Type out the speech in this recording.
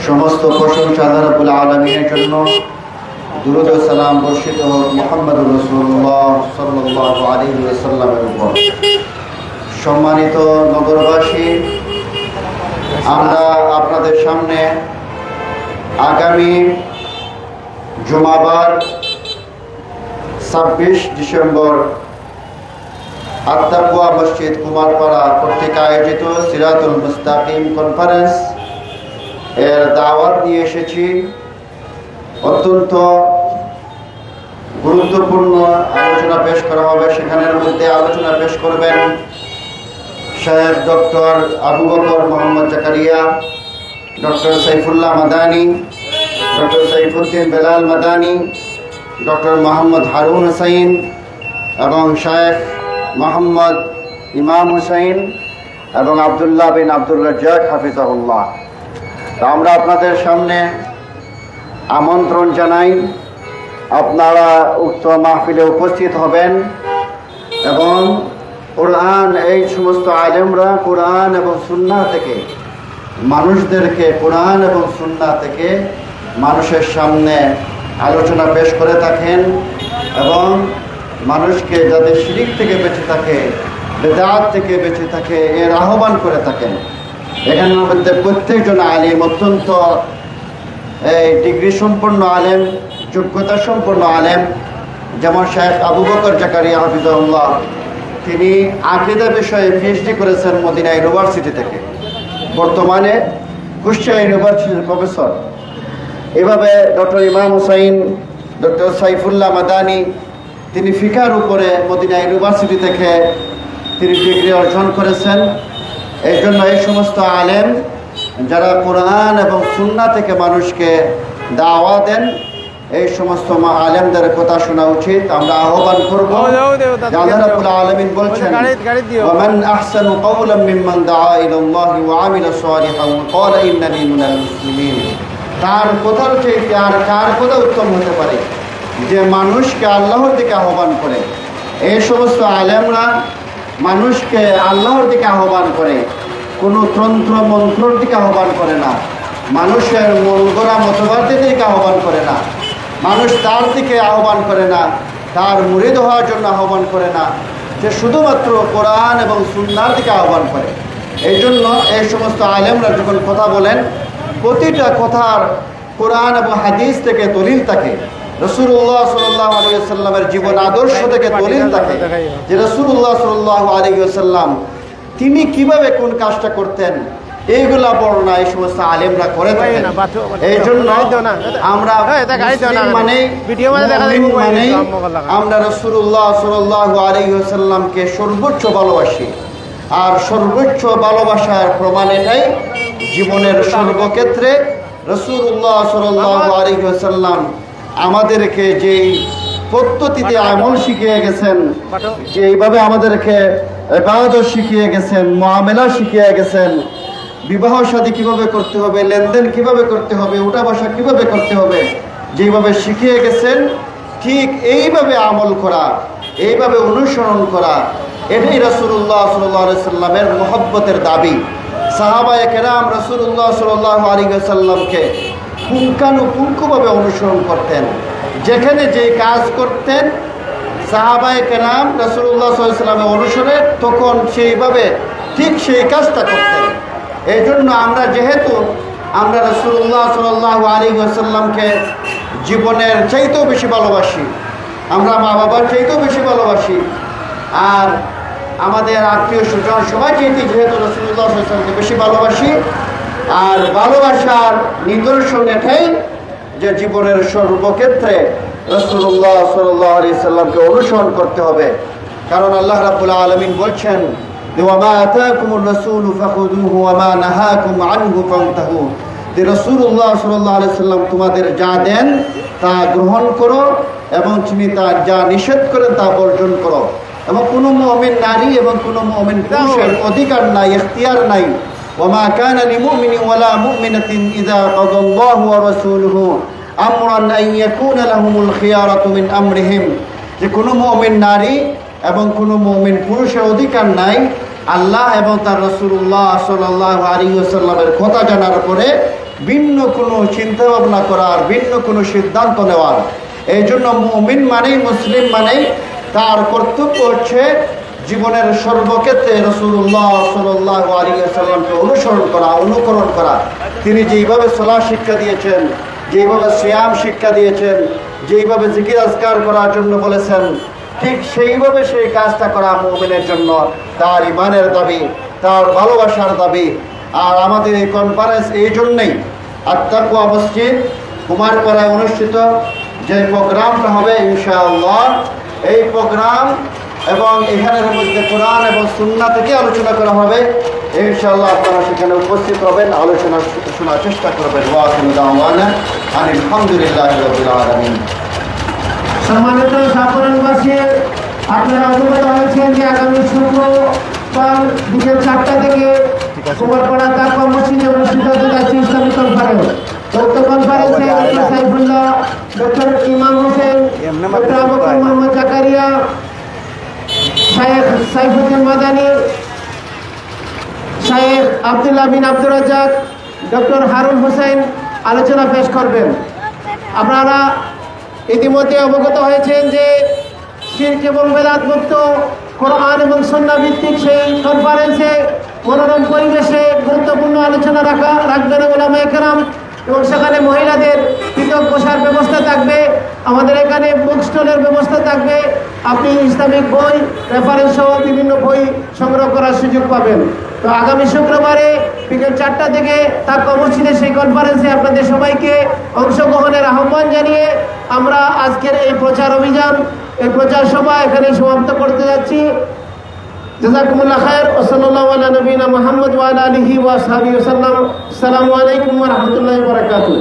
সমস্ত প্রশংসা আল্লাহ রাব্বুল আলামিনের জন্য। দুরূদ ও সালাম বর্ষিত হোক মুহাম্মদুর রাসূলুল্লাহ সাল্লাল্লাহু আলাইহি ওয়াসাল্লামের উপর। সম্মানিত নগরবাসী, আমরা আপনাদের সামনে আগামী জুমাবার 26 ডিসেম্বর আত্তাকুয়া মসজিদ কুমারপাড়া কর্তৃক আয়োজিত সিরাতুল মুস্তাকিম কনফারেন্স এর দাওয়াত নিয়ে এসেছি। অত্যন্ত গুরুত্বপূর্ণ আলোচনা পেশ করা হবে। সেখানের মধ্যে আলোচনা পেশ করবেন Sheikh doctor Abu Bakr Mohammad Zakaria, doctor Saifullah Madani, doctor Saifuddin Belal Madani, doctor Mohammad Harun Hussain এবং শেখ মোহাম্মদ ইমাম হুসাইন এবং আবদুল্লাহ বিন আব্দুর রাজ্জাক হাফিজাহুল্লাহ। আমরা আপনাদের সামনে আমন্ত্রণ জানাই, আপনারা উক্ত মাহফিলে উপস্থিত হবেন এবং কোরআন, এই সমস্ত আলেমরা কোরআন এবং সুন্নাহ থেকে মানুষদেরকে কোরআন এবং সুন্নাহ থেকে মানুষের সামনে আলোচনা পেশ করে থাকেন এবং মানুষকে যাতে শিরিক থেকে বেঁচে থাকে, বেদাত থেকে বেঁচে থাকে, এর আহ্বান করে থাকেন। এখানের মধ্যে প্রত্যেকজন আলেম অত্যন্ত ডিগ্রি সম্পন্ন আলেম, যোগ্যতা সম্পন্ন আলেম। যেমন শেখ আবু বকর জাকারিয়া হাফিজাহুল্লাহ, তিনি আকীদা বিষয়ে পিএইচডি করেছেন মদিনা ইউনিভার্সিটি থেকে, বর্তমানে কুষ্টিয়া ইউনিভার্সিটির প্রফেসর। এভাবে ডক্টর ইমাম হুসাইন, ডক্টর সাইফুল্লাহ মাদানী, তিনি ফিকার উপরে মদিনা ইউনিভার্সিটি থেকে তিনি ডিগ্রি অর্জন করেছেন। এই জন্য এই সমস্ত আলেম যারা কোরআন এবং সুন্নাহ থেকে মানুষকে দাওয়া দেন, এই সমস্ত আলেমদের কথা শোনা উচিত। আমরা আহ্বান করব। আল্লাহ রাব্বুল আলামিন বলছেন, ওয়ামান আহসানু কাওলাম মিম্মান দাআ ইলাল্লাহি ওয়া আমিলা সালিহান ওয়া ক্বালা ইন্নানি মিনাল মুসলিমিন। তার কথার চাইতে আর কার কথা উত্তম হতে পারে যে মানুষকে আল্লাহর দিকে আহ্বান করে। এই সমস্ত আলেমরা মানুষকে আল্লাহর দিকে আহ্বান করে, কোনো তন্ত্র মন্ত্রর দিকে আহ্বান করে না, মানুষের মন গড়া মতবাদের দিকে আহ্বান করে না, মানুষ তার দিকে আহ্বান করে না, তার মুরিদ হওয়ার জন্য আহ্বান করে না, যে শুধুমাত্র কোরআন এবং সুন্নাহর দিকে আহ্বান করে। এই জন্য এই সমস্ত আলেমরা যখন কথা বলেন, প্রতিটা কথার কোরআন এবং হাদিস থেকে দলিল থাকে, রাসূলুল্লাহ সাল্লাল্লাহু আলাইহি ওয়াসাল্লামের জীবন আদর্শ থেকে দলিল থাকে যে রাসূলুল্লাহ সাল্লাল্লাহু আলাইহি ওয়াসাল্লাম তিনি কিভাবে কোন কাজটা করতেন, এইগুলা বর্ণনা এই সমস্ত আলেমরা করে থাকেন। এই জন্য আমরা আমরা রাসূলুল্লাহ সাল্লাল্লাহু আলাইহি ওয়াসাল্লামকে সর্বোচ্চ ভালোবাসি। আর সর্বোচ্চ ভালোবাসার প্রমাণ এটাই, জীবনের সর্বক্ষেত্রে রাসূলুল্লাহ সাল্লাল্লাহু আলাইহি ওয়াসাল্লাম আমাদেরকে যেই পদ্ধতিতে আমল শিখিয়ে গেছেন, যে এইভাবে আমাদেরকে ইবাদত শিখিয়ে গেছেন, মুআমালা শিখিয়ে গেছেন, বিবাহ শাদী কিভাবে করতে হবে, লেনদেন কিভাবে করতে হবে, উঠা বসা কিভাবে করতে হবে, যেইভাবে শিখিয়ে গেছেন, ঠিক এইভাবে আমল করা, এইভাবে অনুসরণ করা, এটাই রাসূলুল্লাহ সাল্লাল্লাহু আলাইহি ওয়াসাল্লামের মহব্বতের দাবি। সাহাবায়ে কেরাম রাসূলুল্লাহ সাল্লাল্লাহু আলাইহি ওয়াসাল্লামকে পুঙ্খানুপুঙ্খভাবে অনুসরণ করতেন। যেখানে যেই কাজ করতেন সাহাবায়ে কেরাম রাসূলুল্লাহ সাল্লাল্লাহু আলাইহি ওয়াসাল্লামের অনুসরণে, তখন সেইভাবে ঠিক সেই কাজটা করতেন। এই জন্য যেহেতু আমরা রাসূলুল্লাহ সাল্লাল্লাহু আলাইহি ওয়াসাল্লামকে জীবনের চাইতেও বেশি ভালোবাসি, আমরা মা বাবার চাইতেও বেশি ভালোবাসি, আর আমাদের আত্মীয় স্বজন সবাই চাইতে যেহেতু রাসূলুল্লাহ সাল্লাল্লাহু আলাইহি ওয়াসাল্লামকে বেশি ভালোবাসি। আর ভালোবাসার নিদর্শন এটাই যে জীবনের সর্বক্ষেত্রে রাসূলুল্লাহ সাল্লাল্লাহু আলাইহি ওয়াসাল্লামকে অনুসরণ করতে হবে। কারণ আল্লাহ রাব্বুল আলামিন বলছেন, ওয়ামা আতাকুমুর রাসূলু ফাখুযুহু ওয়ামা নাহাকুম আনহু ফান্তাহু। যে রাসূলুল্লাহ সাল্লাল্লাহু আলাইহি ওয়াসাল্লাম তোমাদের যা দেন তা গ্রহণ করো এবং তুমি তার যা নিষেধ করেন তা বর্জন করো। এবং কোনো মুমিন নারী এবং কোনো মুমিন পুরুষের অধিকার নাই, ইখতিয়ার নাই। ওয়ামা কানা লিমুমিনিন ওয়ালা মুমিনাতিন ইযা কাদাল্লাহু ওয়া রাসূলুহু আমরান আন ইয়াকুনা লাহুমুল খিয়ারাতু মিন আমরিহিম। যে কোনো মুমিন নারী এবং কোনো মুমিন পুরুষের অধিকার নাই আল্লাহ এবং তার রাসূলুল্লাহ সাল্লাল্লাহু আলাইহি ওয়াসাল্লামের কথা জানার পরে ভিন্ন কোনো চিন্তা ভাবনা করার, ভিন্ন কোনো সিদ্ধান্ত নেওয়ার। এই জন্য মুমিন মানেই, মুসলিম মানেই তার কর্তব্য হচ্ছে জীবনের সর্বক্ষেত্রে রাসূলুল্লাহ সাল্লাল্লাহু আলাইহি ওয়াসাল্লামকে অনুসরণ করা, অনুকরণ করা। তিনি যেইভাবে সালাত শিক্ষা দিয়েছেন, যেইভাবে সিয়াম শিক্ষা দিয়েছেন, যেইভাবে জিকির আজকার করার জন্য বলেছেন, ঠিক সেইভাবে সেই কাজটা করা মুমিনের জন্য তার ইমানের দাবি, তার ভালোবাসার দাবি। আর আমাদের এই কনফারেন্স এই জন্যেই, আত্মাকুয়া মসজিদ কুমারপাড়ায় অনুষ্ঠিত যে প্রোগ্রামটা হবে ইনশাআল্লাহ, এই প্রোগ্রাম এবং এখানের মধ্যে কোরআন এবং সুন্নাহ থেকে আলোচনা করা হবে। ইনশাআল্লাহ আপনারা সেখানে উপস্থিত হবেন, আলোচনা শোনার চেষ্টা করবেন। ওয়া আখিরু দাওয়ানা আলহামদুলিল্লাহি রাব্বিল আলামিন। সম্মানিত সাধারণবাসী, আপনারা অবগত হয়েছেন যে আগামী শুক্রবার বিকেল 4টা থেকে কুমারপাড়া তাকওয়া মসজিদে অনুষ্ঠিত হতে যাচ্ছে ইসলামিক কনফারেন্স। উক্ত কনফারেন্সে ডক্টর সাইফুল্লাহ, ডক্টর ইমাম হোসেন, ডক্টর আবু বকর মোহাম্মদ জাকারিয়া, শায়েখ সাইফুদ্দিন মাদানী, শায়েখ আব্দুল্লাহ বিন আব্দুর রাজ্জাক, ডক্টর হারুন হোসেন আলোচনা পেশ করবেন। আপনারা ইতিমধ্যে অবগত হয়েছেন যে শিরক এবং বেদাত মুক্ত কোরআন এবং সুন্নাহ ভিত্তিক সেই কনফারেন্সে মনোরম পরিবেশে গুরুত্বপূর্ণ আলোচনা রাখবেন উলামায়ে কেরাম, এবং সেখানে মহিলাদের পৃথক বসার ব্যবস্থা থাকবে। আমাদের এখানে বুক স্টলের ব্যবস্থা থাকবে। আপনি ইসলামিক বই, রেফারেন্স সহ বিভিন্ন বই সংগ্রহ করার সুযোগ পাবেন। তো আগামী শুক্রবারে বিকেল 4টা থেকে তাকওয়া মসজিদে সেই কনফারেন্সে আপনাদের সবাইকে অংশগ্রহণের আহ্বান জানিয়ে আমরা আজকের এই প্রচার অভিযান, এই প্রচার সভা এখানে সমাপ্ত করতে যাচ্ছি। জাযাকুমুল্লাহ খায়র। ওয়া সাল্লাল্লাহু আলা নবিয়িনা মুহাম্মদ ওয়া আলা আলিহি ওয়া আসহাবিহি ওয়া সাল্লাম। আসসালামু আলাইকুম ওয়া রাহমাতুল্লাহি ওয়া বারাকাতুহু।